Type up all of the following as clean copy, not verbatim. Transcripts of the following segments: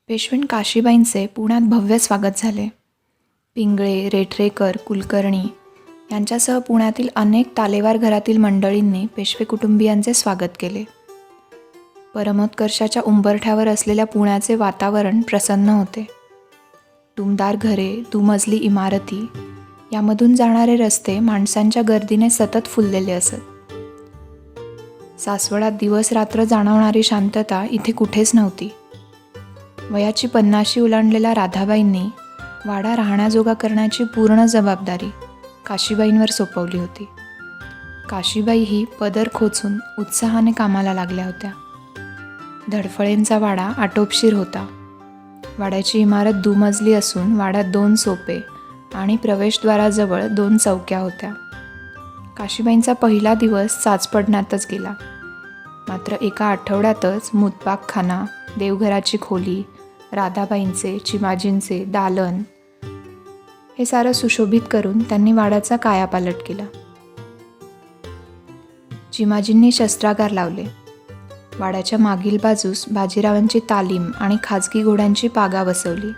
पेशवेन काशीबाईंचे पुण्यात भव्य स्वागत झाले. पिंगळे, रेठरेकर, कुलकर्णी यांच्यासह पुण्यातील अनेक तालेवार घरातील मंडळींनी पेशवे कुटुंबियांचे स्वागत केले. परमोत्कर्षाच्या उंबरठ्यावर असलेल्या पुण्याचे वातावरण प्रसन्न होते. टुमदार घरे, दुमजली इमारती, यामधून जाणारे रस्ते माणसांच्या गर्दीने सतत फुललेले असत. सासवडात दिवस रात्र जाणवणारी शांतता इथे कुठेच नव्हती. वयाची 50शी ओलांडलेल्या राधाबाईंनी वाडा राहण्याजोगा करण्याची पूर्ण जबाबदारी काशीबाईंवर सोपवली होती. काशीबाई ही पदर खोचून उत्साहाने कामाला लागल्या होत्या. धडफळेंचा वाडा आटोपशीर होता. वाड्याची इमारत दुमजली असून वाड्यात 2 सोपे आणि प्रवेशद्वाराजवळ 2 चौक्या होत्या. काशीबाईंचा पहिला दिवस चाचपडण्यातच गेला. मात्र एका आठवड्यातच मुतपाकखाना, देवघराची खोली, राधाबाईंचे, चिमाजींचे दालन हे सारं सुशोभित करून त्यांनी वाड्याचा कायापालट केला. चिमाजींनी शस्त्रागार लावले. वाड्याच्या मागील बाजूस बाजीरावांची तालीम आणि खाजगी घोड्यांची पागा बसवली.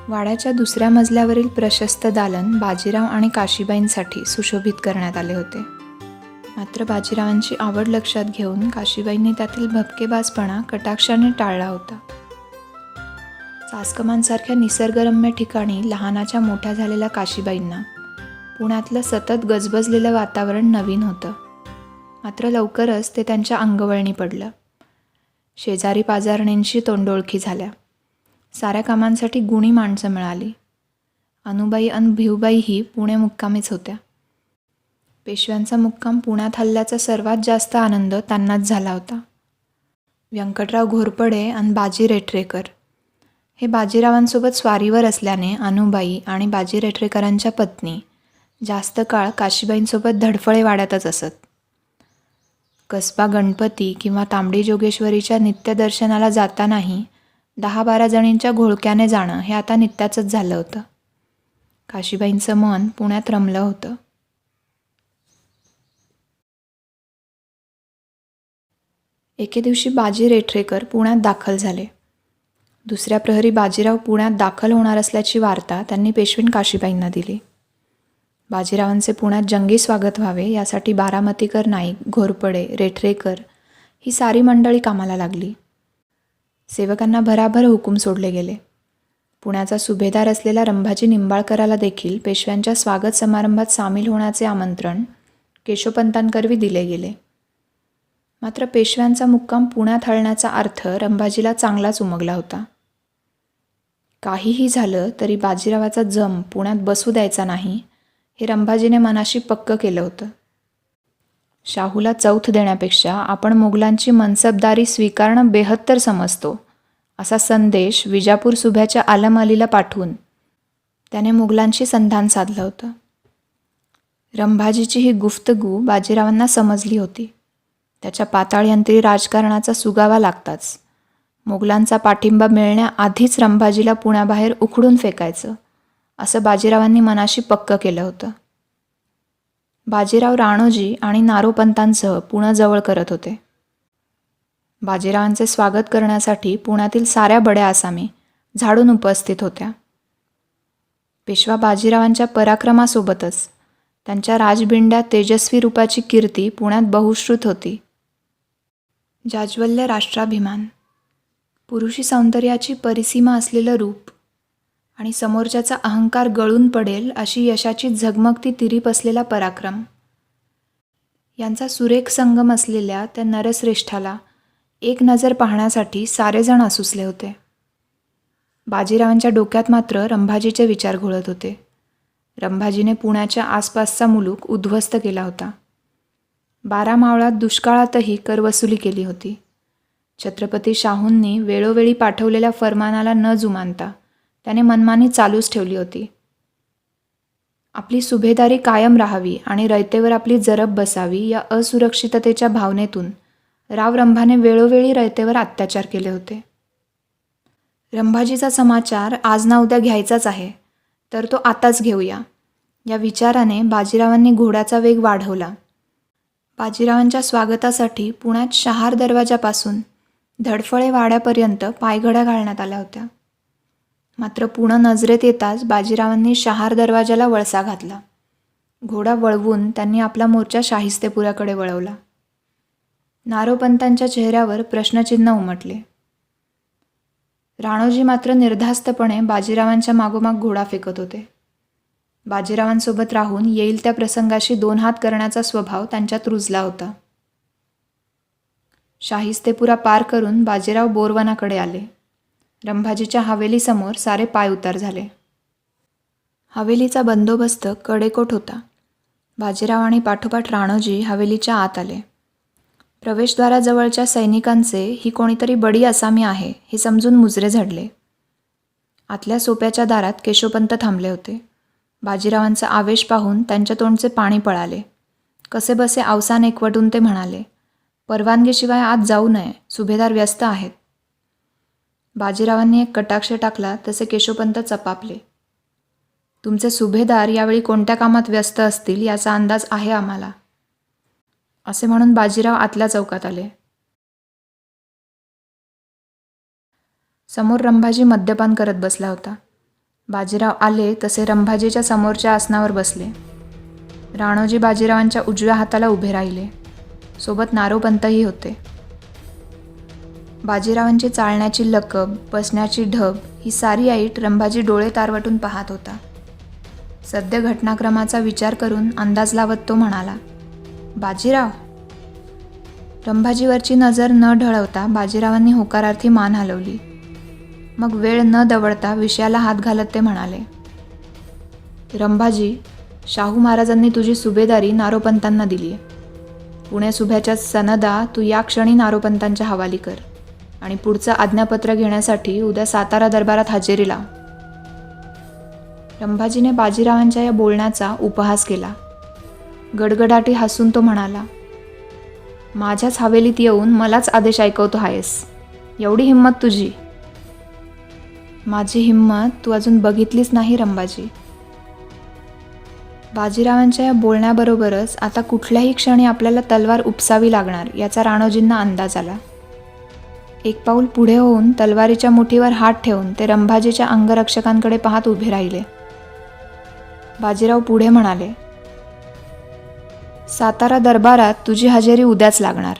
वाड्याच्या दुसऱ्या मजल्यावरील प्रशस्त दालन बाजीराव आणि काशीबाईंसाठी सुशोभित करण्यात आले होते. मात्र बाजीरावांची आवड लक्षात घेऊन काशीबाईंनी त्यातील भपकेबाजपणा कटाक्षाने टाळला होता. चासकमांसारख्या निसर्गरम्य ठिकाणी लहानाच्या मोठ्या झालेल्या काशीबाईंना पुण्यातलं सतत गजबजलेलं वातावरण नवीन होतं. मात्र लवकरच ते त्यांच्या अंगवळणी पडलं. शेजारी पाजारणींशी तोंडोळखी झाल्या. साऱ्या कामांसाठी गुणी माणसं मिळाली. अनुबाई आणि भिवबाई ही पुणे मुक्कामीच होत्या. पेशव्यांचा मुक्काम पुण्यात हल्ल्याचा सर्वात जास्त आनंद त्यांनाच झाला होता. व्यंकटराव घोरपडे आणि बाजी रेठरेकर हे बाजीरावांसोबत स्वारीवर असल्याने अनुबाई आणि बाजी रेठरेकरांच्या पत्नी जास्त काळ काशीबाईंसोबत धडफळे वाड्यातच असत. कसबा गणपती किंवा तांबडी जोगेश्वरीच्या नित्यदर्शनाला जातानाही 10-12 जणींच्या घोळक्याने जाणं हे आता नित्याचंच झालं होतं. काशीबाईंचं मन पुण्यात रमलं होतं. एके दिवशी बाजी रेठरेकर पुण्यात दाखल झाले. दुसऱ्या प्रहरी बाजीराव पुण्यात दाखल होणार असल्याची वार्ता त्यांनी पेशवेन काशीबाईंना दिली. बाजीरावांचे पुण्यात जंगी स्वागत व्हावे यासाठी बारामतीकर नाईक, घोरपडे, रेठरेकर ही सारी मंडळी कामाला लागली. सेवकांना भराभर हुकूम सोडले गेले. पुण्याचा सुभेदार असलेल्या रंभाजी निंबाळकराला देखील पेशव्यांच्या स्वागत समारंभात सामील होण्याचे आमंत्रण केशवपंतांकरवी दिले गेले. मात्र पेशव्यांचा मुक्काम पुण्यात हलण्याचा अर्थ रंभाजीला चांगलाच उमगला होता. काहीही झालं तरी बाजीरावाचा जम पुण्यात बसू द्यायचा नाही हे रंभाजीने मनाशी पक्क केलं होतं. शाहूला चौथ देण्यापेक्षा आपण मोगलांची मनसबदारी स्वीकारणं बेहत्तर समजतो असा संदेश विजापूर सुभ्याच्या आलम अलीला पाठवून त्याने मोगलांशी संधान साधलं होतं. रंभाजीची ही गुफ्तगू बाजीरावांना समजली होती. त्याच्या पाताळयंत्री राजकारणाचा सुगावा लागताच मोगलांचा पाठिंबा मिळण्याआधीच रंभाजीला पुण्याबाहेर उखडून फेकायचं असं बाजीरावांनी मनाशी पक्क केलं होतं. बाजीराव राणोजी आणि नारोपंतांसह पुणं जवळ करत होते. बाजीरावांचे स्वागत करण्यासाठी पुण्यातील साऱ्या बड्या आसामी झाडून उपस्थित होत्या. पेशवा बाजीरावांच्या पराक्रमासोबतच त्यांच्या राजबिंड्या तेजस्वी रूपाची कीर्ती पुण्यात बहुश्रुत होती. जाज्वल्य राष्ट्राभिमान, पुरुषी सौंदर्याची परिसीमा असलेलं रूप आणि समोरच्याचा अहंकार गळून पडेल अशी यशाची झगमगती तिरीप असलेला पराक्रम यांचा सुरेख संगम असलेल्या त्या नरश्रेष्ठाला एक नजर पाहण्यासाठी सारेजण आसुसले होते. बाजीरावांच्या डोक्यात मात्र रंभाजीचे विचार घोळत होते. रंभाजीने पुण्याच्या आसपासचा मुलूक उद्ध्वस्त केला होता. 12 मावळात दुष्काळातही करवसुली केली होती. छत्रपती शाहूंनी वेळोवेळी पाठवलेल्या फरमानाला न जुमानता त्याने मनमानी चालूच ठेवली होती. आपली सुभेदारी कायम राहावी आणि रयतेवर आपली जरब बसावी या असुरक्षिततेच्या भावनेतून राव रंभाने वेळोवेळी रयतेवर अत्याचार केले होते. रंभाजीचा समाचार आज ना उद्या घ्यायचाच आहे, तर तो आताच घेऊया या विचाराने बाजीरावांनी घोड्याचा वेग वाढवला. बाजीरावांच्या स्वागतासाठी पुण्यात शहार दरवाजापासून धडफळे वाड्यापर्यंत पायघड्या घालण्यात आल्या होत्या. मात्र पुणे नजरेत येताच बाजीरावांनी शहार दरवाजाला वळसा घातला. घोडा वळवून त्यांनी आपला मोर्चा शाहिस्तेपुराकडे वळवला. नारोपंतांच्या चेहऱ्यावर प्रश्नचिन्ह उमटले. राणोजी मात्र निर्धास्तपणे बाजीरावांच्या मागोमाग घोडा फेकत होते. बाजीरावांसोबत राहून येईल त्या प्रसंगाशी 2 हात करण्याचा स्वभाव त्यांच्यात रुजला होता. शाहिस्तेपुरा पार करून बाजीराव बोरवनाकडे आले. रंभाजीच्या हवेलीसमोर सारे पाय उतार झाले. हवेलीचा बंदोबस्त कडेकोट होता. बाजीराव आणि पाठोपाठ राणोजी हवेलीच्या आत आले. प्रवेशद्वाराजवळच्या सैनिकांचे ही कोणीतरी बडी आसामी आहे हे समजून मुजरे झडले. आतल्या सोप्याच्या दारात केशवपंत थांबले होते. बाजीरावांचा आवेश पाहून त्यांच्या तोंडचे पाणी पळाले. कसेबसे अवसान एकवटून ते म्हणाले, परवानगीशिवाय आत जाऊ नये, सुभेदार व्यस्त आहेत. बाजीरावांनी एक कटाक्ष टाकला तसे केशवपंत चपापले. तुमचे सुभेदार यावेळी कोणत्या कामात व्यस्त असतील याचा अंदाज आहे आम्हाला, असे म्हणून बाजीराव आतल्या चौकात आले. समोर रंभाजी मद्यपान करत बसला होता. बाजीराव आले तसे रंभाजीच्या समोरच्या आसनावर बसले. राणोजी बाजीरावांच्या उजव्या हाताला उभे राहिले. सोबत नारोपंतही होते. बाजीरावांची चालण्याची लकब, बसण्याची ढब ही सारी ऐट रंभाजी डोळे तारवटून पाहत होता. सद्य घटनाक्रमाचा विचार करून अंदाज लावत तो म्हणाला, बाजीराव. रंभाजीवरची नजर न ढळवता बाजीरावांनी होकारार्थी मान हलवली. मग वेळ न दवडता विषयाला हात घालत ते म्हणाले, रंभाजी, शाहू महाराजांनी तुझी सुभेदारी नारोपंतांना दिली आहे. पुणे सुभ्याच्या सनदा तू या क्षणी नारोपंतांच्या हवाली कर आणि पुढचं आज्ञापत्र घेण्यासाठी उद्या सातारा दरबारात हजेरी लाव. रंभाजीने बाजीरावांच्या या बोलण्याचा उपहास केला. गडगडाटी हसून तो म्हणाला, माझ्याच हवेलीत येऊन मलाच आदेश ऐकवतो आहेस, एवढी हिंमत तुझी? माझी हिंमत तू अजून बघितलीच नाही रंभाजी. बाजीरावांच्या या बोलण्याबरोबरच आता कुठल्याही क्षणी आपल्याला तलवार उपसावी लागणार याचा राणोजींना अंदाज आला. एक पाऊल पुढे होऊन तलवारीच्या मुठीवर हात ठेवून ते रंभाजीच्या अंगरक्षकांकडे पाहत उभे राहिले. बाजीराव पुढे म्हणाले, सातारा दरबारात तुझी हजेरी उद्याच लागणार,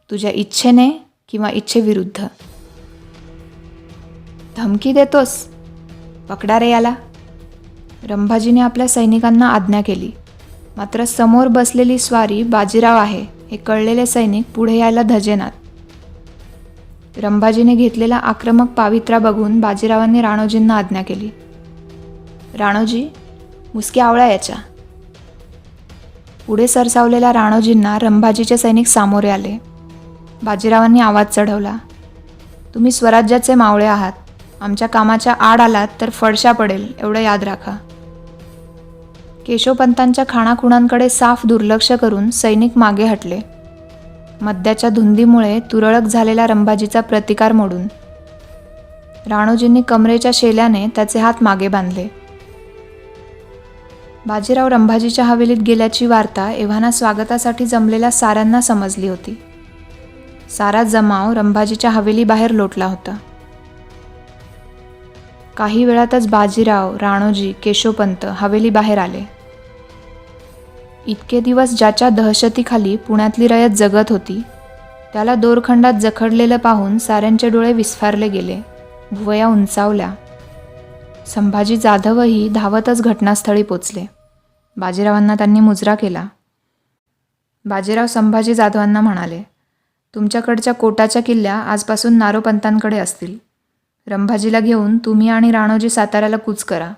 तुझ्या इच्छेने किंवा इच्छेविरुद्ध. धमकी देतोस? पकडा रे याला. रंभाजीने आपल्या सैनिकांना आज्ञा केली. मात्र समोर बसलेली स्वारी बाजीराव आहे हे कळलेले सैनिक पुढे यायला धजेनात. रंभाजीने घेतलेला आक्रमक पावित्रा बघून बाजीरावांनी राणोजींना आज्ञा केली, राणोजी, मुसकी आवळा याच्या. पुढे सरसावलेल्या राणोजींना रंभाजीचे सैनिक सामोरे आले. बाजीरावांनी आवाज चढवला, तुम्ही स्वराज्याचे मावळे आहात, आमच्या कामाच्या आड आलात तर फडशा पडेल एवढं याद राखा. केशवपंतांच्या खाणाखुणांकडे साफ दुर्लक्ष करून सैनिक मागे हटले. मद्याच्या धुंदीमुळे तुरळक झालेला रंभाजीचा प्रतिकार मोडून राणोजींनी कमरेच्या शेल्याने त्याचे हात मागे बांधले. बाजीराव रंभाजीच्या हवेलीत गेल्याची वार्ता एव्हाना स्वागतासाठी जमलेल्या साऱ्यांना समजली होती. सारा जमाव रंभाजीच्या हवेलीबाहेर लोटला होता. काही वेळातच बाजीराव, राणोजी, केशवपंत हवेलीबाहेर आले. इतके दिवस ज्याच्या दहशतीखाली पुण्यातली रयत जगत होती त्याला दोरखंडात जखडलेलं पाहून साऱ्यांचे डोळे विस्फारले गेले, भुवया उंचावल्या. संभाजी जाधवही धावतच घटनास्थळी पोचले. बाजीरावांना त्यांनी मुजरा केला. बाजीराव संभाजी जाधवांना म्हणाले, तुमच्याकडच्या कोटाच्या किल्ल्या आजपासून नारोपंतांकडे असतील. रंभाजीला घेऊन तुम्ही आणि राणोजी साताऱ्याला कूच करा.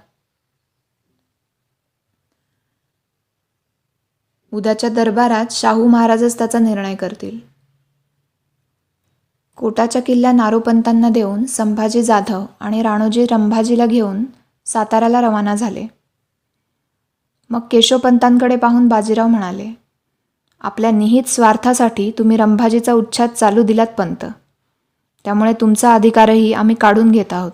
उद्याच्या दरबारात शाहू महाराजच त्याचा निर्णय करतील. कोटाच्या किल्ल्या नारोपंतांना देऊन संभाजी जाधव आणि राणोजी रंभाजीला घेऊन साताऱ्याला रवाना झाले. मग केशवपंतांकडे पाहून बाजीराव म्हणाले, आपल्या निहित स्वार्थासाठी तुम्ही रंभाजीचा उच्छाद चालू दिलात पंत, त्यामुळे तुमचा अधिकारही आम्ही काढून घेत आहोत.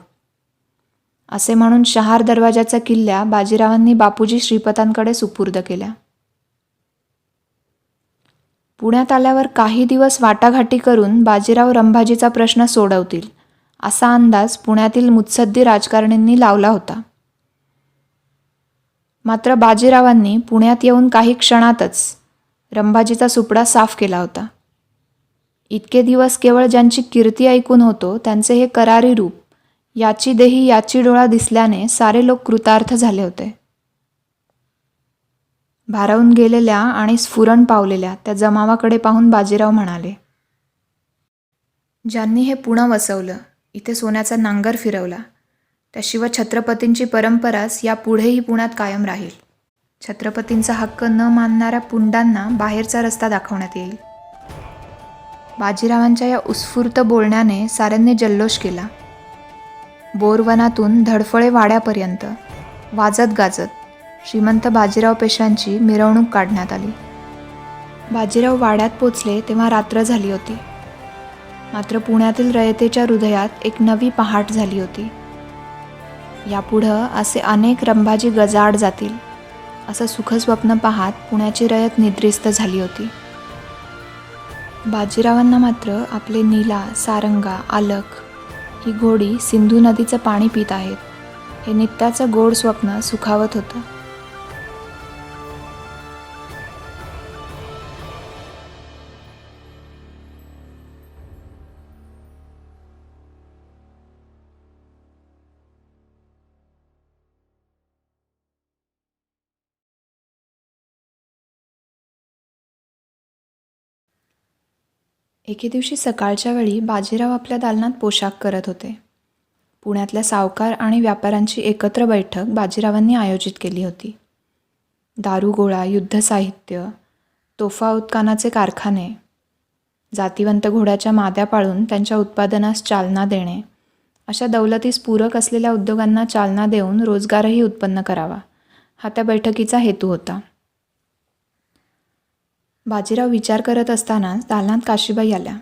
असे म्हणून शहार दरवाजाच्या किल्ल्या बाजीरावांनी बापूजी श्रीपतांकडे सुपूर्द केल्या. पुण्यात आल्यावर काही दिवस वाटाघाटी करून बाजीराव रंभाजीचा प्रश्न सोडवतील असा अंदाज पुण्यातील मुत्सद्दी राजकारणींनी लावला होता. मात्र बाजीरावांनी पुण्यात येऊन काही क्षणातच रंभाजीचा सुपडा साफ केला होता. इतके दिवस केवळ ज्यांची कीर्ती ऐकून होतो त्यांचे हे करारी रूप, याची देही याची डोळा दिसल्याने सारे लोक कृतार्थ झाले होते. भारावून गेलेल्या आणि स्फुरण पावलेल्या त्या जमावाकडे पाहून बाजीराव म्हणाले, ज्यांनी हे पुणं वसवलं, इथे सोन्याचा नांगर फिरवला, त्या शिवछत्रपतींची परंपराच यापुढेही पुण्यात कायम राहील. छत्रपतींचा हक्क न मानणाऱ्या पुंडांना बाहेरचा रस्ता दाखवण्यात येईल. बाजीरावांच्या या उत्स्फूर्त बोलण्याने साऱ्यांनी जल्लोष केला. बोरवनातून धडफळे वाड्यापर्यंत वाजत गाजत श्रीमंत बाजीराव पेशव्यांची मिरवणूक काढण्यात आली. बाजीराव वाड्यात पोचले तेव्हा रात्र झाली होती. मात्र पुण्यातील रयतेच्या हृदयात एक नवी पहाट झाली होती. यापुढं असे अनेक रंभाजी गजाआड जातील असं सुखस्वप्न पाहत पुण्याची रयत निद्रिस्त झाली होती. बाजीरावांना मात्र आपले नीला, सारंगा, आलख ही घोडी सिंधू नदीचं पाणी पित आहेत हे नित्याचं गोड स्वप्न सुखावत होतं. एके दिवशी सकाळच्या वेळी बाजीराव आपल्या दालनात पोशाख करत होते. पुण्यातल्या सावकार आणि व्यापाऱ्यांची एकत्र बैठक बाजीरावांनी आयोजित केली होती. दारुगोळा, युद्धसाहित्य, तोफा उत्कानाचे कारखाने, जातिवंत घोड्याच्या माद्या पाळून त्यांच्या उत्पादनास चालना देणे, अशा दौलतीस पूरक असलेल्या उद्योगांना चालना देऊन रोजगारही उत्पन्न करावा, हा त्या बैठकीचा हेतू होता. बाजीराव विचार करत असतानाच दालनात काशीबाई आल्या.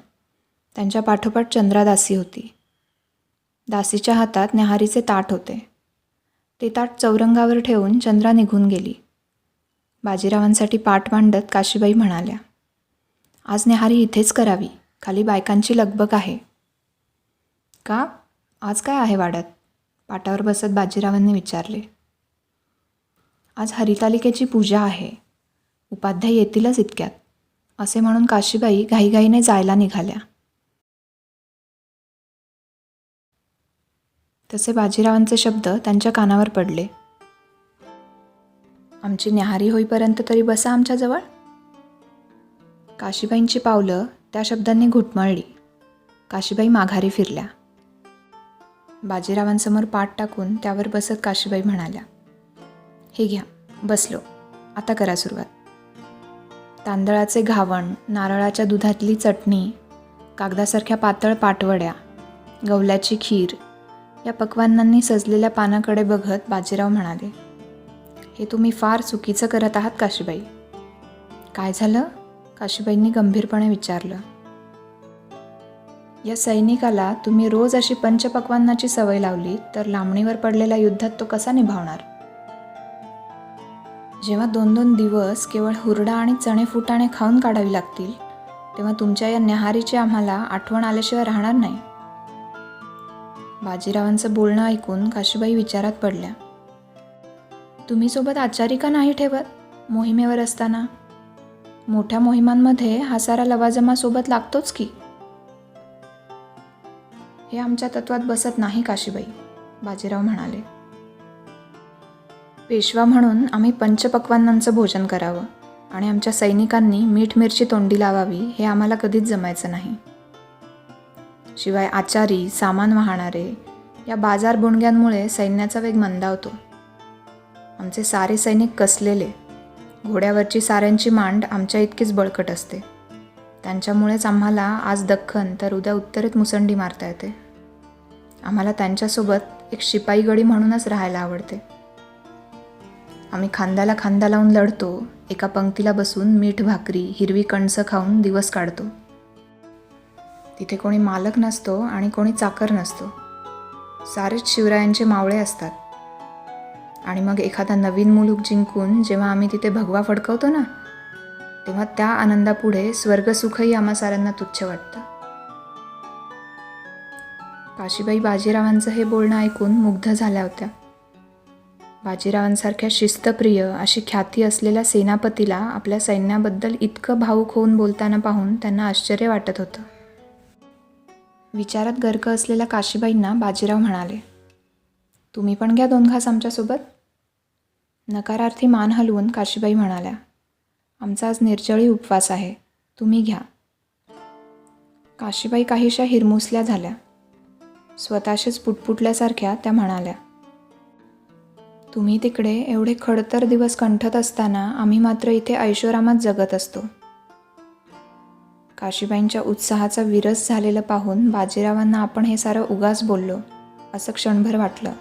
त्यांच्या पाठोपाठ चंद्रादासी होती. दासीच्या हातात न्याहारीचे ताट होते. ते ताट चौरंगावर ठेवून चंद्रा निघून गेली. बाजीरावांसाठी पाट मांडत काशीबाई म्हणाल्या, आज न्याहारी इथेच करावी, खाली बायकांची लगबग आहे. का? आज काय आहे वाड्यात? पाटावर बसत बाजीरावांनी विचारले. आज हरितालिकेची पूजा आहे, उपाध्याय येतीलच इतक्यात, असे म्हणून काशीबाई घाईघाईने जायला निघाल्या. तसे बाजीरावांचे शब्द त्यांच्या कानावर पडले. आमची न्याहारी होईपर्यंत तरी बसा आमच्याजवळ. काशीबाईंची पावलं त्या शब्दांनी घुटमळली. काशीबाई माघारी फिरल्या. बाजीरावांसमोर पाट टाकून त्यावर बसत काशीबाई म्हणाल्या, हे घ्या, बसलो, आता करा सुरुवात. तांदळाचे घावण, नारळाच्या दुधातली चटणी, कागदासारख्या पातळ पाटवड्या, गवल्याची खीर, या पक्वान्नांनी सजलेल्या पानाकडे बघत बाजीराव म्हणाले, हे तुम्ही फार चुकीचं करत आहात काशीबाई. काय झालं? काशीबाईंनी गंभीरपणे विचारलं. या सैनिकाला तुम्ही रोज अशी पंचपक्वान्नाची सवय लावली तर लांबणीवर पडलेल्या युद्धात तो कसा निभावणार? जेव्हा 2-2 दिवस केवळ हुरडा आणि चणे फुटाणे खाऊन काढावी लागतील, तेव्हा तुमच्या या न्याहारीची आम्हाला आठवण आल्याशिवाय राहणार नाही. बाजीरावांचं बोलणं ऐकून काशीबाई विचारात पडल्या. तुम्ही सोबत आचारी का नाही ठेवत मोहिमेवर असताना? मोठ्या मोहिमांमध्ये हा सारा लवाजमा सोबत लागतोच की. हे आमच्या तत्वात बसत नाही काशीबाई, बाजीराव म्हणाले. पेशवा म्हणून आम्ही पंचपक्वान्नांचं भोजन करावं आणि आमच्या सैनिकांनी मीठ मिरची तोंडी लावावी हे आम्हाला कधीच जमायचं नाही. शिवाय आचारी, सामान वाहणारे या बाजार बुणग्यांमुळे सैन्याचा वेग मंदावतो. आमचे सारे सैनिक कसलेले, घोड्यावरची साऱ्यांची मांड आमच्या इतकीच बळकट असते. त्यांच्यामुळेच आम्हाला आज दख्खन तर उद्या उत्तरेत मुसंडी मारता येते. आम्हाला त्यांच्यासोबत एक शिपाई गडी म्हणूनच राहायला आवडते. आम्ही खांद्याला खांदा लावून लढतो, एका पंक्तीला बसून मीठ भाकरी, हिरवी कणसं खाऊन दिवस काढतो. तिथे कोणी मालक नसतो आणि कोणी चाकर नसतो. सारेच शिवरायांचे मावळे असतात. आणि मग एखादा नवीन मुलूक जिंकून जेव्हा आम्ही तिथे भगवा फडकवतो ना, तेव्हा त्या आनंदापुढे स्वर्गसुखही आम्हा साऱ्यांना तुच्छ वाटतं. काशीबाई बाजीरावांचं हे बोलणं ऐकून मुग्ध झाल्या होत्या. बाजीरावांसारख्या शिस्तप्रिय अशी ख्याती असलेल्या सेनापतीला आपल्या सैन्याबद्दल इतकं भावूक होऊन बोलताना पाहून त्यांना आश्चर्य वाटत होतं. विचारात गर्क असलेल्या काशीबाईंना बाजीराव म्हणाले, तुम्ही पण घ्या 2 घास आमच्यासोबत. नकारार्थी मान हलवून काशीबाई म्हणाल्या, आमचा आज निर्जळी उपवास आहे, तुम्ही घ्या. काशीबाई काहीशा हिरमुसल्या झाल्या. स्वतःशीच पुटपुटल्यासारख्या त्या म्हणाल्या, तुम्ही तिकडे एवढे खडतर दिवस कंठत असताना आम्ही मात्र इथे ऐशोरामात जगत असतो. काशीबाईंच्या उत्साहाचा विरस झालेलं पाहून बाजीरावांना आपण हे सारं उगाच बोललो असं क्षणभर वाटलं.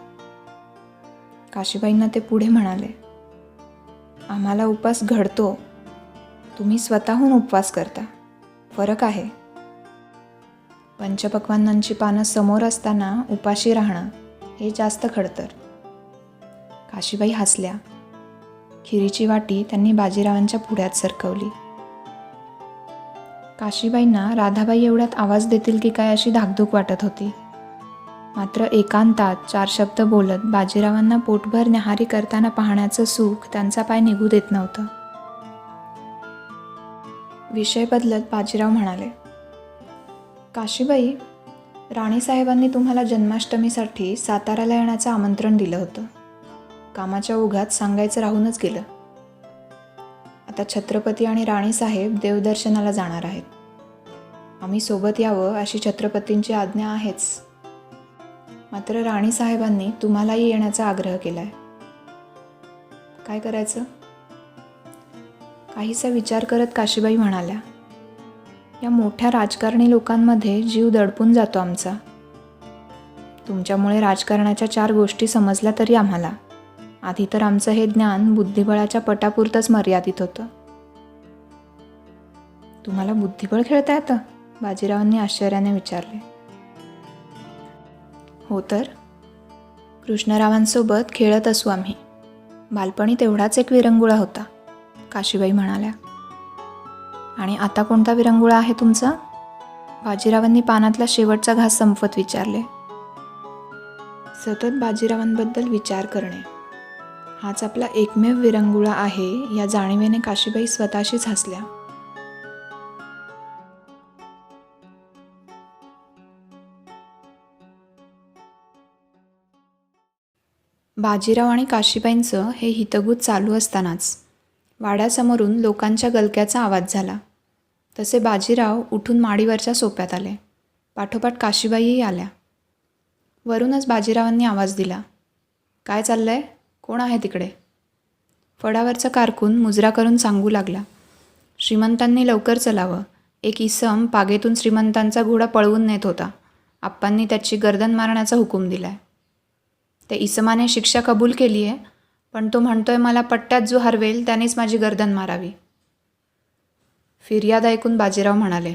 काशीबाईंना ते पुढे म्हणाले, आम्हाला उपवास घडतो, तुम्ही स्वतःहून उपवास करता, फरक आहे. पंचपक्वान्नांची पानं समोर असताना उपाशी राहणं हे जास्त खडतर. काशीबाई हसल्या. खिरीची वाटी त्यांनी बाजीरावांच्या पुढ्यात सरकवली. काशीबाईंना राधाबाई एवढ्यात आवाज देतील की काय अशी धाकधूक वाटत होती. मात्र एकांतात 4 शब्द बोलत बाजीरावांना पोटभर न्याहारी करताना पाहण्याचं सुख त्यांचा पाय निघू देत नव्हतं. विषय बदलत बाजीराव म्हणाले, काशीबाई, राणीसाहेबांनी तुम्हाला जन्माष्टमीसाठी साताऱ्याला येण्याचं आमंत्रण दिलं होतं. कामाच्या ओघात सांगायचं राहूनच गेलं. आता छत्रपती आणि राणीसाहेब देवदर्शनाला जाणार आहेत. आम्ही सोबत यावं अशी छत्रपतींची आज्ञा आहेच. मात्र राणीसाहेबांनी तुम्हालाही येण्याचा आग्रह केलाय. काय करायचं? काहीसा विचार करत काशीबाई म्हणाल्या, या मोठ्या राजकारणी लोकांमध्ये जीव दडपून जातो आमचा. तुमच्यामुळे राजकारणाच्या 4 गोष्टी समजल्या तरी आम्हाला. आधी तर आमचं हे ज्ञान बुद्धिबळाच्या पटापुरतंच मर्यादित होतं. तुम्हाला बुद्धिबळ खेळता येतं? बाजीरावांनी आश्चर्याने विचारले. हो तर, कृष्णरावांसोबत खेळत असू आम्ही. बालपणी तेवढाच एक विरंगुळा होता, काशीबाई म्हणाल्या. आणि आता कोणता विरंगुळा आहे तुमचा? बाजीरावांनी पानातला शेवटचा घास संपवत विचारले. सतत बाजीरावांबद्दल विचार करणे हाच आपला एकमेव विरंगुळा आहे या जाणीवेने काशीबाई स्वतःशीच हसल्या. बाजीराव आणि काशीबाईंचं हे हितगुज चालू असतानाच वाड्यासमोरून लोकांच्या गलक्याचा आवाज झाला. तसे बाजीराव उठून माडीवरच्या सोप्यात आले. पाठोपाठ काशीबाईही आल्या. वरूनच बाजीरावांनी आवाज दिला, काय चाललंय? कोण आहे तिकडे? फडावरचा कारकून मुजरा करून सांगू लागला, श्रीमंतांनी लवकर चलावं. एक इसम पागेतून श्रीमंतांचा घोडा पळवून नेत होता. आप्पांनी त्याची गर्दन मारण्याचा हुकूम दिलाय. त्या इसमाने शिक्षा कबूल केली आहे, पण तो म्हणतोय मला पट्ट्यात जो हरवेल त्यानेच माझी गर्दन मारावी. फिर्याद ऐकून बाजीराव म्हणाले,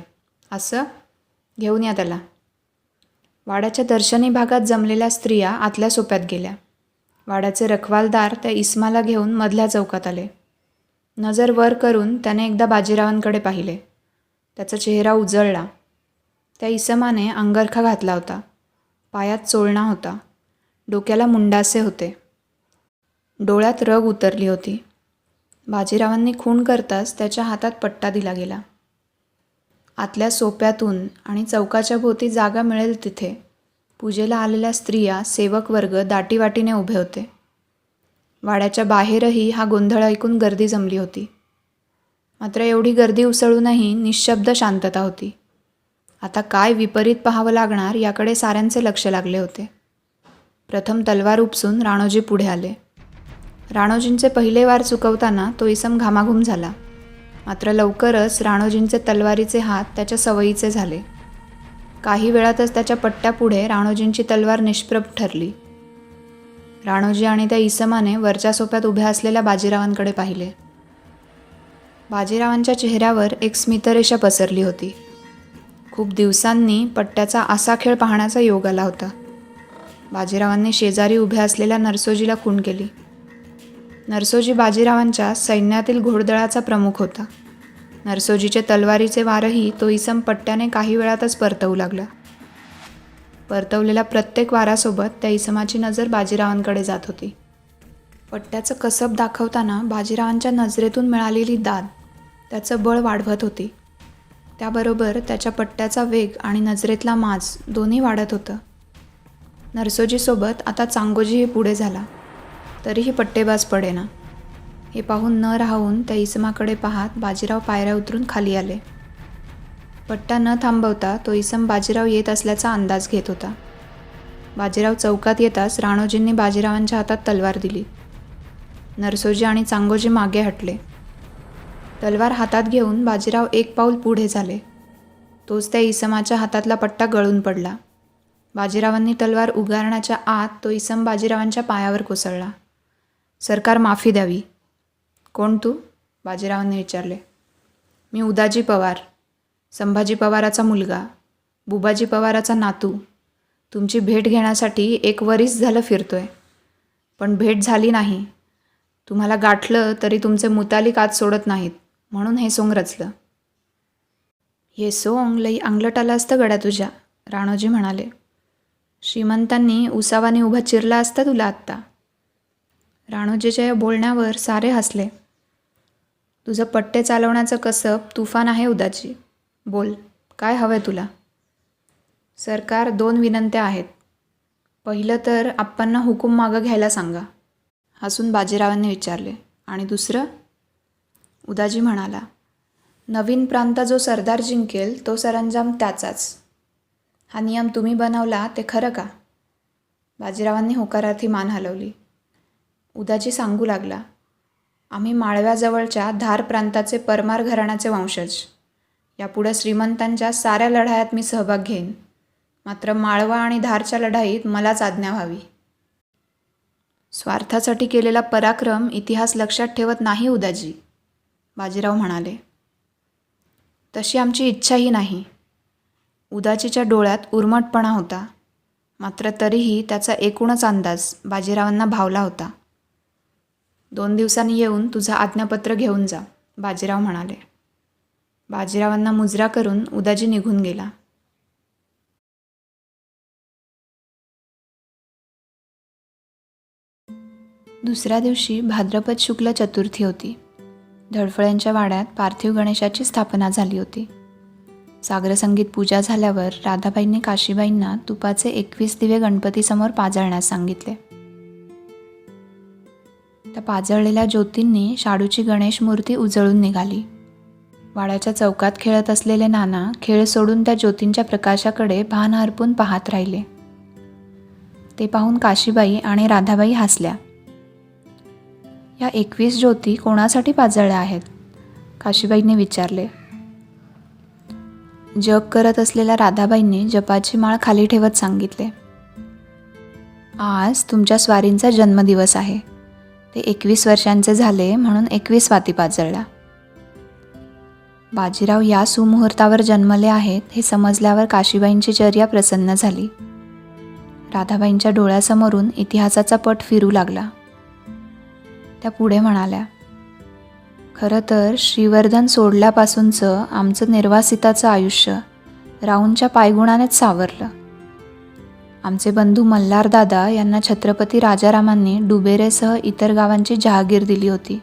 असं? घेऊन या त्याला. वाड्याच्या दर्शनी भागात जमलेल्या स्त्रिया आतल्या सोप्यात गेल्या. वाड्याचे रखवालदार त्या इस्माला घेऊन मधल्या चौकात आले. नजर वर करून त्याने एकदा बाजीरावांकडे पाहिले. त्याचा चेहरा उजळला. त्या इसमाने अंगरखा घातला होता. पायात चोळणा होता. डोक्याला मुंडासे होते. डोळ्यात रग उतरली होती. बाजीरावांनी खूण करताच त्याच्या हातात पट्टा दिला गेला. आतल्या सोप्यातून आणि चौकाच्या भोवती जागा मिळेल तिथे पूजेला आलेल्या स्त्रिया, सेवक वर्ग दाटीवाटीने उभे होते. वाड्याच्या बाहेरही हा गोंधळ ऐकून गर्दी जमली होती. मात्र एवढी गर्दी उसळूनही निःशब्द शांतता होती. आता काय विपरीत पाहावं लागणार याकडे साऱ्यांचे लक्ष लागले होते. प्रथम तलवार उपसून राणोजी पुढे आले. राणोजींचे पहिले वार चुकवताना तो इसम घामाघूम झाला. मात्र लवकरच राणोजींचे तलवारीचे हात त्याच्या सवयीचे झाले. काही वेळातच त्याच्या पट्ट्यापुढे राणोजींची तलवार निष्प्रभ ठरली. राणोजी आणि त्या इसमाने वरच्या सोप्यात उभ्या असलेल्या बाजीरावांकडे पाहिले. बाजीरावांच्या चेहऱ्यावर एक स्मितरेषा पसरली होती. खूप दिवसांनी पट्ट्याचा असा खेळ पाहण्याचा योग आला होता. बाजीरावांनी शेजारी उभ्या असलेल्या नरसोजीला खूण केली. नरसोजी बाजीरावांच्या सैन्यातील घोडदळाचा प्रमुख होता. नरसोजीचे तलवारीचे वारही तो इसम पट्ट्याने काही वेळातच परतवू लागला. परतवलेल्या प्रत्येक वारासोबत त्या इसमाची नजर बाजीरावांकडे जात होती. पट्ट्याचं कसब दाखवताना बाजीरावांच्या नजरेतून मिळालेली दाद त्याचं बळ वाढवत होती. त्याबरोबर त्याच्या पट्ट्याचा वेग आणि नजरेतला माज दोन्ही वाढत होतं. नरसोजीसोबत आता चांगोजीही पुढे झाला, तरीही पट्टेबाज पडेना. हे पाहून न राहून त्या इसमाकडे पाहत बाजीराव पायऱ्या उतरून खाली आले. पट्टा न थांबवता तो इसम बाजीराव येत असल्याचा अंदाज घेत होता. बाजीराव चौकात येताच राणोजींनी बाजीरावांच्या हातात तलवार दिली. नरसोजी आणि चांगोजी मागे हटले. तलवार हातात घेऊन बाजीराव एक पाऊल पुढे झाले. तोच त्या इसमाच्या हातातला पट्टा गळून पडला. बाजीरावांनी तलवार उगारण्याच्या आत तो इसम बाजीरावांच्या पायावर कोसळला. सरकार माफी द्यावी. कोण तू? बाजीरावांनी विचारले. मी उदाजी पवार, संभाजी पवाराचा मुलगा, बुबाजी पवाराचा नातू. तुमची भेट घेण्यासाठी 1 वरीस झालं फिरतोय, पण भेट झाली नाही. तुम्हाला गाठलं तरी तुमचे मुतालिक आज सोडत नाहीत, म्हणून हे सोंग रचलं. हे सोंग लई अंगलट आलं असतं गड्या तुझ्या, राणोजी म्हणाले. श्रीमंतांनी उसावाने उभा चिरला असता तुला आत्ता. राणोजीच्या या बोलण्यावर सारे हसले. तुझं पट्टे चालवण्याचं कसब तुफान आहे उदाजी. बोल, काय हवंय तुला? सरकार, 2 विनंत्या आहेत. पहिलं तर आप्पांना हुकूम मागं घ्यायला सांगा, हसून बाजीरावांनी विचारले. आणि दुसरं? उदाजी म्हणाला. नवीन प्रांत जो सरदार जिंकेल तो सरंजाम त्याचाच. हा नियम तुम्ही बनवला ते खरं का? बाजीरावांनी होकारार्थी मान हलवली. उदाजी सांगू लागला. आम्ही माळव्याजवळच्या धार प्रांताचे परमार घराण्याचे वंशज. यापुढे श्रीमंतांच्या साऱ्या लढायात मी सहभाग घेईन, मात्र माळवा आणि धारच्या लढाईत मलाच आज्ञा व्हावी. स्वार्थासाठी केलेला पराक्रम इतिहास लक्षात ठेवत नाही उदाजी, बाजीराव म्हणाले. तशी आमची इच्छाही नाही. उदाजीच्या डोळ्यात उर्मटपणा होता, मात्र तरीही त्याचा एकूणच अंदाज बाजीरावांना भावला होता. 2 दिवसांनी येऊन तुझं आज्ञापत्र घेऊन जा, बाजीराव म्हणाले. बाजीरावांना मुजरा करून उदाजी निघून गेला. दुसऱ्या दिवशी भाद्रपद शुक्ल चतुर्थी होती. धडफळ्यांच्या वाड्यात पार्थिव गणेशाची स्थापना झाली होती. सागरसंगीत पूजा झाल्यावर राधाबाईंनी काशीबाईंना तुपाचे 21 दिवे गणपतीसमोर पाजळण्यास सांगितले. त्या पाजळलेल्या ज्योतींनी शाडूची गणेश मूर्ती उजळून निघाली. वाड्याच्या चौकात खेळत असलेले नाना खेळ सोडून त्या ज्योतींच्या प्रकाशाकडे भान हरपून पाहत राहिले. ते पाहून काशीबाई आणि राधाबाई हसल्या. या 21 ज्योती कोणासाठी पाजळल्या आहेत? काशीबाईंनी विचारले. जप करत असलेल्या राधाबाईंनी जपाची माळ खाली ठेवत सांगितले. आज तुमच्या स्वारींचा जन्मदिवस आहे. ते 21 वर्षांचे झाले म्हणून 21 वाती पाजळल्या. बाजीराव या सुमुहूर्तावर जन्मले आहेत हे समजल्यावर काशीबाईंची चर्या प्रसन्न झाली. राधाबाईंच्या डोळ्यासमोरून इतिहासाचा पट फिरू लागला. त्या पुढे म्हणाल्या. खरं तर श्रीवर्धन सोडल्यापासूनचं आमचं निर्वासिताचं आयुष्य राऊंच्या पायगुणानेच सावरलं. आमचे बंधू मल्हारदादा यांना छत्रपती राजारामांनी डुबेरेसह इतर गावांची जहागीर दिली होती.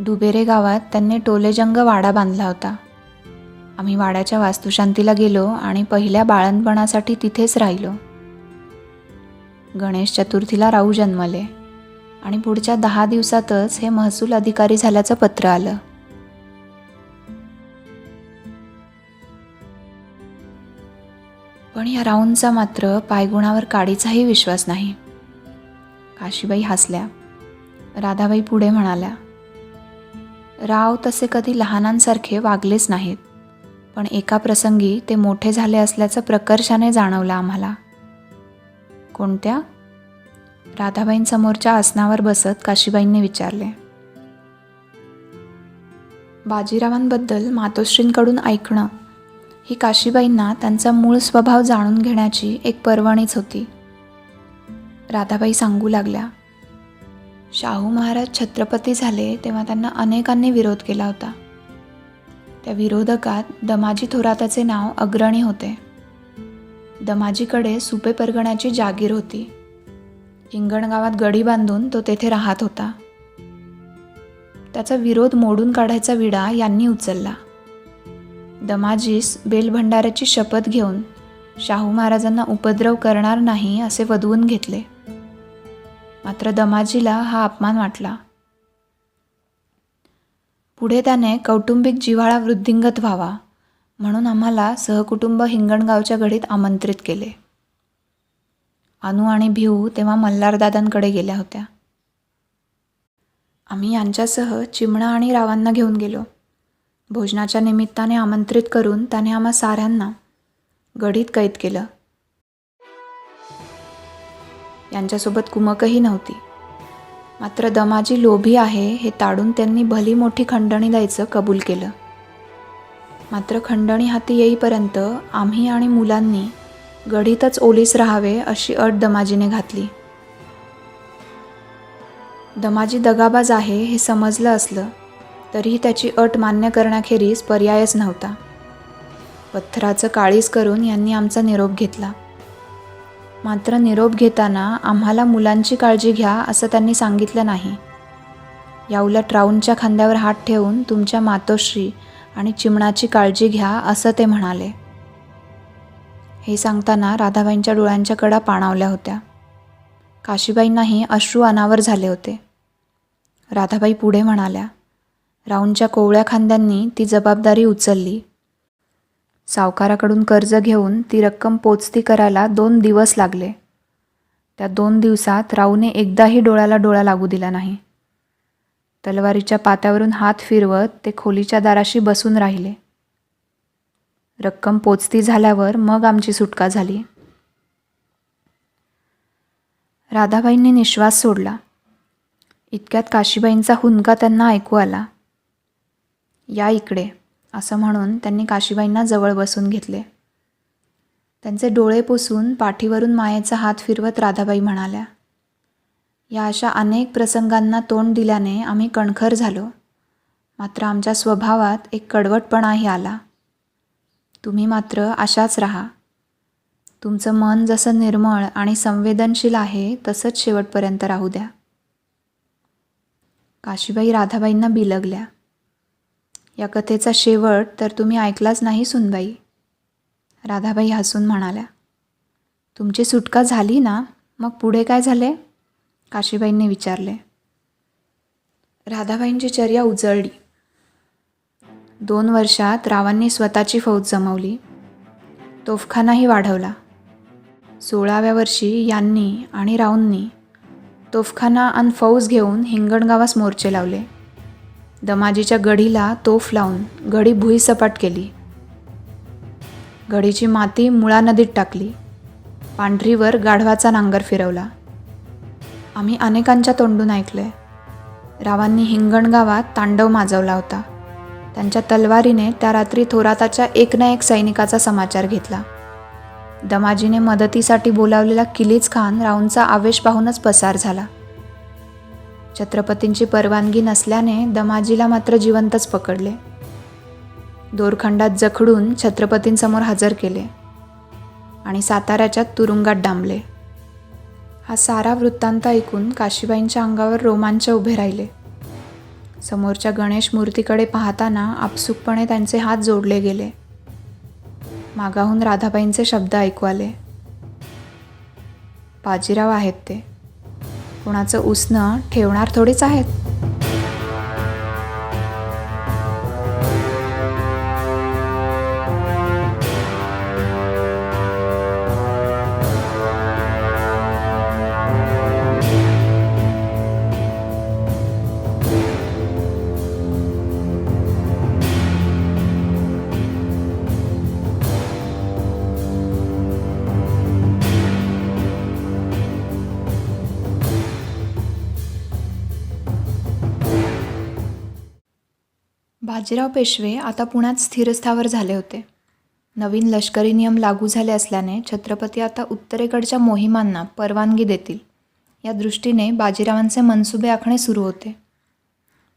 डुबेरे गावात त्यांनी टोलेजंग वाडा बांधला होता. आम्ही वाड्याच्या वास्तुशांतीला गेलो आणि पहिल्या बाळंतपणासाठी तिथेच राहिलो. गणेश चतुर्थीला राऊ जन्मले आणि पुढच्या 10 दिवसातच हे महसूल अधिकारी झाल्याचं पत्र आलं. पण या राऊंचा मात्र पायगुणावर काडीचाही विश्वास नाही. काशीबाई हसल्या. राधाबाई पुढे म्हणाल्या. राव तसे कधी लहानांसारखे वागलेच नाहीत, पण एका प्रसंगी ते मोठे झाले असल्याचं प्रकर्षाने जाणवलं आम्हाला. कोणत्या? राधाबाईंसमोरच्या आसनावर बसत काशीबाईंनी विचारले. बाजीरावांबद्दल मातोश्रींकडून ऐकणं ही काशीबाईंना त्यांचा मूळ स्वभाव जाणून घेण्याची एक पर्वणीच होती. राधाबाई सांगू लागल्या. शाहू महाराज छत्रपती झाले तेव्हा त्यांना अनेकांनी विरोध केला होता. त्या विरोधकात दमाजी थोराताचे नाव अग्रणी होते. दमाजीकडे सुपे परगण्याची जागीर होती. हिंगणगावात गडी बांधून तो तेथे राहत होता. त्याचा विरोध मोडून काढायचा विडा यांनी उचलला. दमाजीस बेलभंडाऱ्याची शपथ घेऊन शाहू महाराजांना उपद्रव करणार नाही असे वदवून घेतले. मात्र दमाजीला हा अपमान वाटला. पुढे त्याने कौटुंबिक जिव्हाळा वृद्धिंगत व्हावा म्हणून आम्हाला सहकुटुंब हिंगणगावच्या गडीत आमंत्रित केले. अनु आणि भिऊ तेव्हा मल्हारदादांकडे गेल्या होत्या. आम्ही यांच्यासह चिमणा आणि रावांना घेऊन गेलो. भोजनाच्या निमित्ताने आमंत्रित करून त्याने आम्हा साऱ्यांना गडीत कैद केलं. यांच्यासोबत कुमकही नव्हती. मात्र दमाजी लोभी आहे हे ताडून त्यांनी भली मोठी खंडणी द्यायचं कबूल केलं. मात्र खंडणी हाती येईपर्यंत आम्ही आणि मुलांनी गडीतच ओलीस राहावे अशी अट दमाजीने घातली. दमाजी दगाबाज आहे हे समजलं असलं तरीही त्याची अट मान्य करण्याखेरीज पर्यायच नव्हता. पत्थराचं काळीज करून यांनी आमचा निरोप घेतला. मात्र निरोप घेताना आम्हाला मुलांची काळजी घ्या असं त्यांनी सांगितलं नाही. याउलट राऊंडच्या खांद्यावर हात ठेवून तुमच्या मातोश्री आणि चिमणाची काळजी घ्या असं ते म्हणाले. हे सांगताना राधाबाईंच्या डोळ्यांच्या कडा पाणावल्या होत्या. काशीबाईंनाही अश्रू अनावर झाले होते. राधाबाई पुढे म्हणाल्या, राऊंडच्या कोवळ्या खांद्यांनी ती जबाबदारी उचलली. सावकाराकडून कर्ज घेऊन ती रक्कम पोचती करायला 2 दिवस लागले. त्या 2 दिवसात राऊने एकदाही डोळ्याला डोळा लागू दिला नाही. तलवारीच्या पात्यावरून हात फिरवत ते खोलीच्या दाराशी बसून राहिले. रक्कम पोचती झाल्यावर मग आमची सुटका झाली. राधाबाईंनी निश्वास सोडला. इतक्यात काशीबाईंचा हुंदका त्यांना ऐकू आला. या इकडे असं म्हणून त्यांनी काशीबाईंना जवळ बसून घेतले. त्यांचे डोळे पुसून पाठीवरून मायेचा हात फिरवत राधाबाई म्हणाल्या, या अशा अनेक प्रसंगांना तोंड दिल्याने आम्ही कणखर झालो. मात्र आमच्या स्वभावात एक कडवटपणाही आला. तुम्ही मात्र अशाच राहा. तुमचं मन जसं निर्मळ आणि संवेदनशील आहे तसंच शेवटपर्यंत राहू द्या. काशीबाई राधाबाईंना बिलगल्या. या कथेचा शेवट तर तुम्ही ऐकलाच नाही सुनबाई. राधाबाई हसून म्हणाल्या, तुमची सुटका झाली ना, मग पुढे काय झाले? काशीबाईंनी विचारले. राधाबाईंची चर्या उजळली. 2 वर्षात रावांनी स्वतःची फौज जमवली. तोफखानाही वाढवला. 16व्या वर्षी यांनी आणि राऊंनी तोफखाना आणि फौज घेऊन हिंगणगावास मोर्चे लावले. दमाजीच्या गढीला तोफ लावून गढी भुईसपाट केली. गढीची माती मुळा नदीत टाकली. पांढरीवर गाढवाचा नांगर फिरवला. आम्ही अनेकांच्या तोंडून ऐकले. रावांनी हिंगणगावात तांडव माजवला होता. त्यांच्या तलवारीने त्या रात्री थोराताच्या एक ना एक सैनिकाचा समाचार घेतला. दमाजीने मदतीसाठी बोलावलेला किलीच खान राऊंचा आवेश पाहूनच पसार झाला. छत्रपतींची परवानगी नसल्याने दमाजीला मात्र जिवंतच पकडले. दोरखंडात जखडून छत्रपतींसमोर हजर केले आणि साताऱ्याच्या तुरुंगात डांबले. हा सारा वृत्तांत ऐकून काशीबाईंच्या अंगावर रोमांच उभे राहिले. समोरच्या गणेश मूर्तीकडे पाहताना आपसुकपणे त्यांचे हात जोडले गेले. मागाहून राधाबाईंचे शब्द ऐकू आले, बाजीराव आहेत ते, कोणाचं उसनं ठेवणार थोडीच आहेत. बाजीराव पेशवे आता पुण्यात स्थिरस्थावर झाले होते. नवीन लष्करी नियम लागू झाले असल्याने छत्रपती आता उत्तरेकडच्या मोहिमांना परवानगी देतील या दृष्टीने बाजीरावांचे मनसुबे आखणे सुरू होते.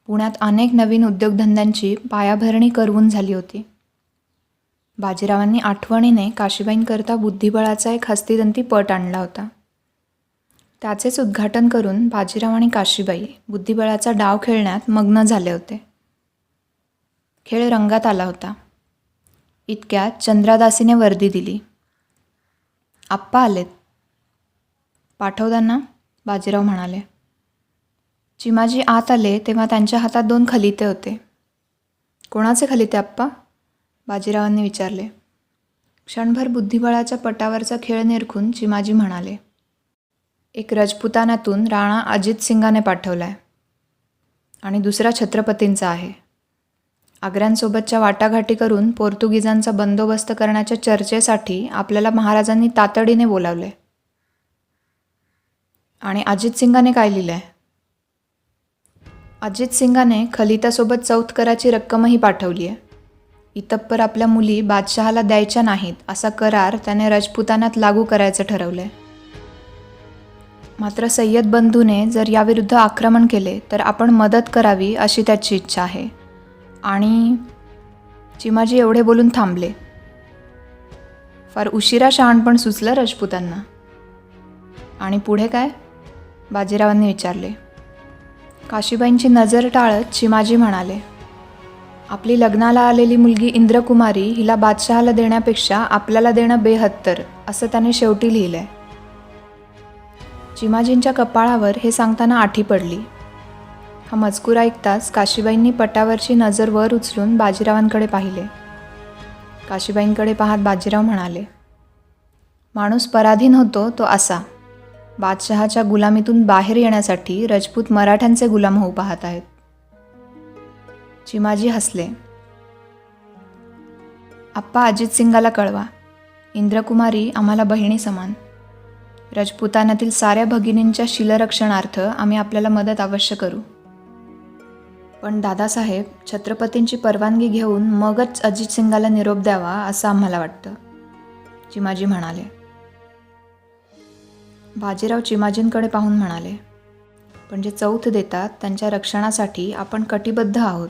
पुण्यात अनेक नवीन उद्योगधंद्यांची पायाभरणी करवून झाली होती. बाजीरावांनी आठवणीने काशीबाईंकरता बुद्धिबळाचा एक हस्तिदंती पट आणला होता. त्याचेच उद्घाटन करून बाजीराव आणि काशीबाई बुद्धिबळाचा डाव खेळण्यात मग्न झाले होते. खेळ रंगात आला होता. इतक्यात चंद्रादासीने वर्दी दिली. आप्पा आलेत. पाठवताना बाजीराव म्हणाले. चिमाजी आत आले तेव्हा त्यांच्या हातात 2 खलिते होते. कोणाचे खलिते आप्पा? बाजीरावांनी विचारले. क्षणभर बुद्धिबळाच्या पटावरचा खेळ निरखून चिमाजी म्हणाले. एक रजपुतानातून राणा अजित सिंगाने पाठवला आहे आणि दुसरा छत्रपतींचा आहे. आग्र्यांसोबतच्या वाटाघाटी करून पोर्तुगीजांचा बंदोबस्त करण्याच्या चर्चेसाठी आपल्याला महाराजांनी तातडीने बोलावले. आणि अजित सिंगाने काय लिहिलं आहे? अजित सिंगाने खलित्यासोबत चौथकराची रक्कमही पाठवली आहे. इतप्पर आपल्या मुली बादशहाला द्यायच्या नाहीत असा करार त्याने राजपुतानात लागू करायचं ठरवलंय. मात्र सय्यद बंधूने जर याविरुद्ध आक्रमण केले तर आपण मदत करावी अशी त्याची इच्छा आहे. आणि चिमाजी एवढे बोलून थांबले. फार उशिरा शहाणपण सुचलं राजपुतांना. आणि पुढे काय? बाजीरावांनी विचारले. काशीबाईंची नजर टाळत चिमाजी म्हणाले. आपली लग्नाला आलेली मुलगी इंद्रकुमारी हिला बादशहाला देण्यापेक्षा आपल्याला देणं बेहत्तर असं त्याने शेवटी लिहिलंय. चिमाजींच्या कपाळावर हे सांगताना आठी पडली. हा मजकूर ऐकताच काशीबाईंनी पटावरची नजर वर उचलून बाजीरावांकडे पाहिले. काशीबाईंकडे पाहत बाजीराव म्हणाले. माणूस पराधीन होतो तो असा. बादशहाच्या गुलामीतून बाहेर येण्यासाठी राजपूत मराठ्यांचे गुलाम होऊ पाहत आहेत. चिमाजी हसले. आप्पा अजित सिंगाला कळवा. इंद्रकुमारी आम्हाला बहिणी समान. राजपुतानातील साऱ्या भगिनींच्या शीलरक्षणार्थ आम्ही आपल्याला मदत अवश्य करू. पण दादासाहेब, छत्रपतींची परवानगी घेऊन मगच अजित सिंगाला निरोप द्यावा असं आम्हाला वाटतं, चिमाजी म्हणाले. बाजीराव चिमाजींकडे पाहून म्हणाले. पण जे चौथ देतात त्यांच्या रक्षणासाठी आपण कटिबद्ध आहोत.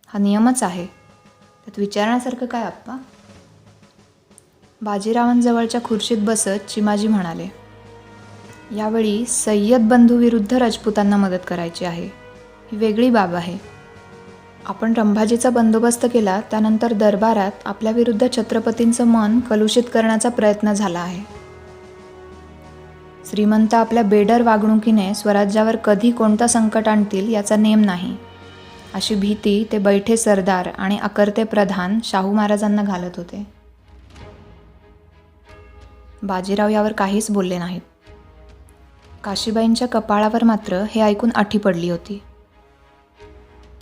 हा नियमच आहे. त्यात विचारण्यासारखं काय आप्पा? बाजीरावांजवळच्या खुर्चीत बसत चिमाजी म्हणाले. यावेळी सय्यद बंधू विरुद्ध राजपुतांना मदत करायची आहे. ही वेगळी बाब आहे. आपण रंभाजीचा बंदोबस्त केला त्यानंतर दरबारात आपल्याविरुद्ध छत्रपतींचं मन कलुषित करण्याचा प्रयत्न झाला आहे. श्रीमंत आपल्या बेडर वागणुकीने स्वराज्यावर कधी कोणतं संकट आणतील याचा नेम नाही, अशी भीती ते बैठे सरदार आणि अकर्ते प्रधान शाहू महाराजांना घालत होते. बाजीराव यावर काहीच बोलले नाहीत. काशीबाईंच्या कपाळावर मात्र हे ऐकून आठी पडली होती.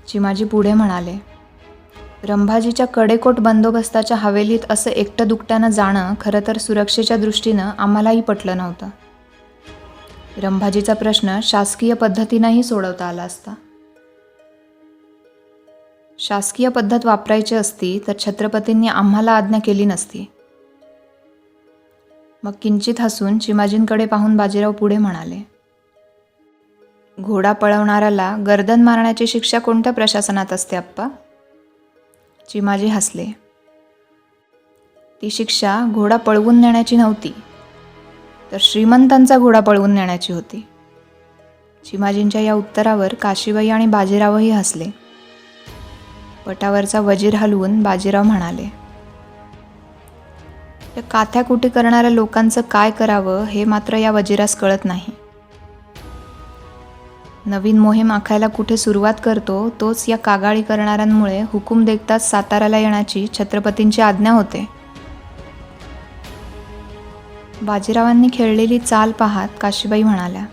चिमाजी पुढे म्हणाले. रंभाजीच्या कडेकोट बंदोबस्ताच्या हवेलीत असं एकटं दुकट्यानं जाणं खरं तर सुरक्षेच्या दृष्टीनं आम्हालाही पटलं नव्हतं. रंभाजीचा प्रश्न शासकीय पद्धतीनंही सोडवता आला असता. शासकीय पद्धत वापरायची असती तर छत्रपतींनी आम्हाला आज्ञा केली नसती. मग किंचित हसून चिमाजींकडे पाहून बाजीराव पुढे म्हणाले. घोडा पळवणाऱ्याला गर्दन मारण्याची शिक्षा कोणत्या प्रशासनात असते आप्पा? चिमाजी हसले. ती शिक्षा घोडा पळवून नेण्याची नव्हती, तर श्रीमंतांचा घोडा पळवून नेण्याची होती. चिमाजींच्या या उत्तरावर काशीबाई आणि बाजीरावही हसले. पटावरचा वजीर हलवून बाजीराव म्हणाले. या काथ्याकुटी करणाऱ्या लोकांचं काय करावं हे मात्र या वजीरास कळत नाही. नवीन मोहीम आखायला कुठे सुरुवात करतो तोच या कागाळी करणाऱ्यांमुळे हुकूम देखताच साताऱ्याला येण्याची छत्रपतींची आज्ञा होते. बाजीरावांनी खेळलेली चाल पाहत काशीबाई म्हणाल्या.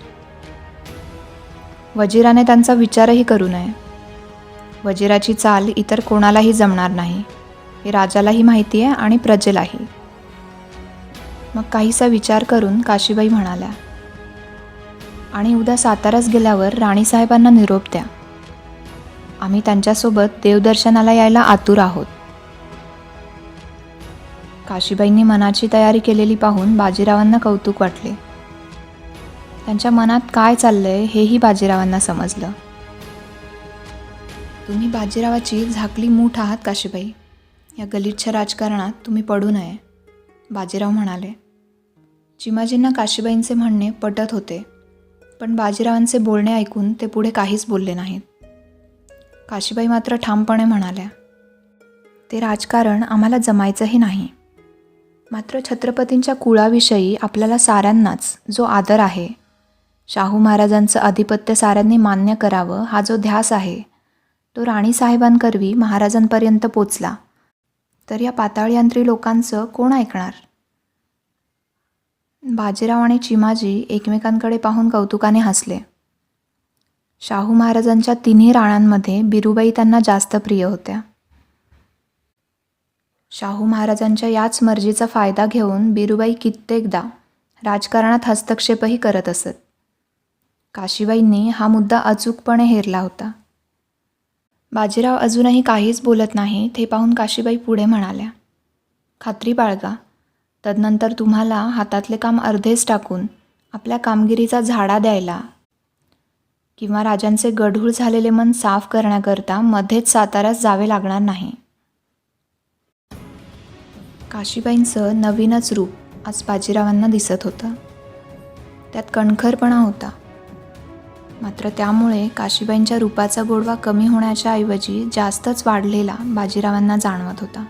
वजीराने त्यांचा विचारही करू नये. वजीराची चाल इतर कोणालाही जमणार नाही हे राजालाही माहिती आहे आणि प्रजेलाही. मग काहीसा विचार करून काशीबाई म्हणाल्या. आणि उद्या साताऱ्यास गेल्यावर राणीसाहेबांना निरोप द्या. आम्ही त्यांच्यासोबत देवदर्शनाला यायला आतुर आहोत. काशीबाईंनी मनाची तयारी केलेली पाहून बाजीरावांना कौतुक वाटले. त्यांच्या मनात काय चाललंय हेही बाजीरावांना समजलं. तुम्ही बाजीरावाची झाकली मूठ आहात काशीबाई. या गलिच्छ राजकारणात तुम्ही पडू नये, बाजीराव म्हणाले. चिमाजींना काशीबाईंचे म्हणणे पटत होते, पण बाजीरावांचे बोलणे ऐकून ते पुढे काहीच बोलले नाहीत. काशीबाई मात्र ठामपणे म्हणाल्या, ते राजकारण आम्हाला जमायचंही नाही. मात्र छत्रपतींच्या कुळाविषयी आपल्याला साऱ्यांनाच जो आदर आहे, शाहू महाराजांचं आधिपत्य साऱ्यांनी मान्य करावं हा जो ध्यास आहे, तो राणीसाहेबांकरवी महाराजांपर्यंत पोचला तर या पाताळयंत्री लोकांचं कोण ऐकणार? बाजीराव आणि चिमाजी एकमेकांकडे पाहून कौतुकाने हसले. शाहू महाराजांच्या तिन्ही राणांमध्ये बिरूबाई त्यांना जास्त प्रिय होत्या. शाहू महाराजांच्या याच मर्जीचा फायदा घेऊन बिरूबाई कित्येकदा राजकारणात हस्तक्षेपही करत असत. काशीबाईंनी हा मुद्दा अचूकपणे हेरला होता. बाजीराव अजूनही काहीच बोलत नाहीत हे पाहून काशीबाई पुढे म्हणाल्या, खात्री बाळगा, तदनंतर तुम्हाला हातातले काम अर्धेच टाकून आपल्या कामगिरीचा झाडा द्यायला किंवा राजांचे गढूळ झालेले मन साफ करण्याकरता मध्येच साताऱ्यात जावे लागणार नाही. काशीबाईंचं नवीनच रूप आज बाजीरावांना दिसत होतं. त्यात कणखरपणा होता. मात्र त्यामुळे काशीबाईंच्या रूपाचा गोडवा कमी होण्याच्या ऐवजी जास्तच वाढलेला बाजीरावांना जाणवत होता.